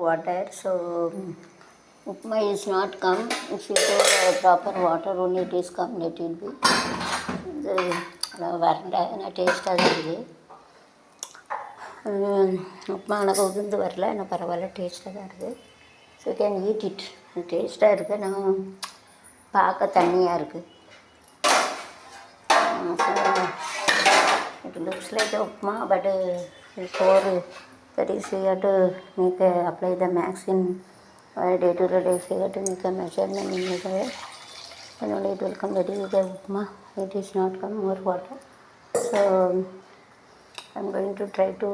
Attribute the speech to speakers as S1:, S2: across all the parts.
S1: water. So upma is not come. If you pour proper water only it is come, let it be. வரல டேஸ்ட்டாக தான் இருக்குது. உப்புமா எனக்கு உதிர்ந்து வரல, ஆனால் பரவாயில்ல, டேஸ்ட்டாக தான் இருக்குது. So can eat it. டேஸ்ட்டாக இருக்குது, நான் பார்க்க தண்ணியாக இருக்குது. It looks like a upma, but for that is we have to make apply the max in day-to-day life. We have to make a measurement in the way, and only it will come ready with the upma. It is not come more water. So I'm going to try to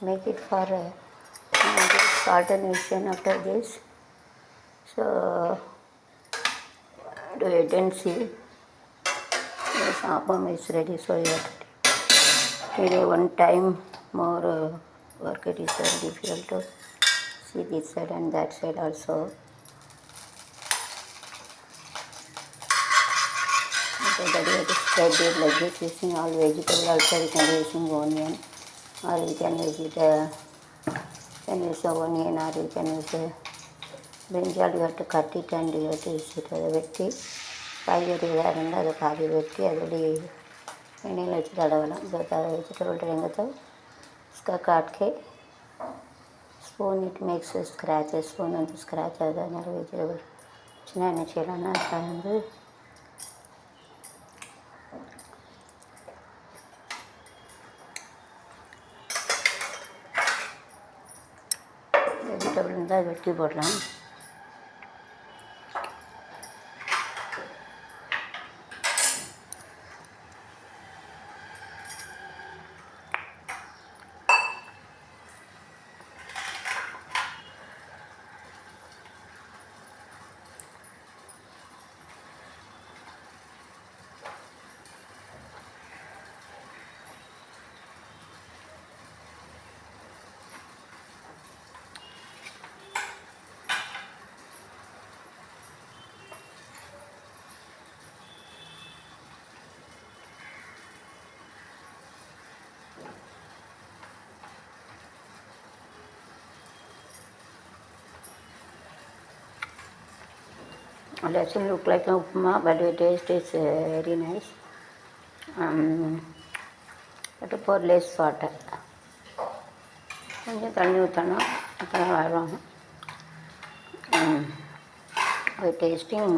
S1: make it for this alternation after this. So do it and see. Yes, appam is ready, so you have to today one time more work. It is very difficult to see this side and that side also. Okay, that you have to spread it like this using all vegetable. Also you can using onion, or you can use it onion, or you can use brinjal. You have to cut it and you have to use it as a வெட்டி காய்கறி எதாக இருந்தால் அதை பாதி வெட்டி அதோடைய எண்ணெயில் வச்சு தடவலாம். வெஜிடபிள் रहेंगे तो इसका काट के spoon it makes scratches. Spoon வந்து ஸ்க்ராச் ஆகுது, அதனால் வெஜிடபிள் சின்ன என்ன செய்யலாம்னா அதில் வந்து வெஜிடபிள் இருந்தால் வெட்டி போடலாம். It actually look like an upma, but the taste is very nice. But pour less water. கொஞ்சம் தண்ணி ஊற்றணும், அப்போ தான் வரும். டேஸ்டிங்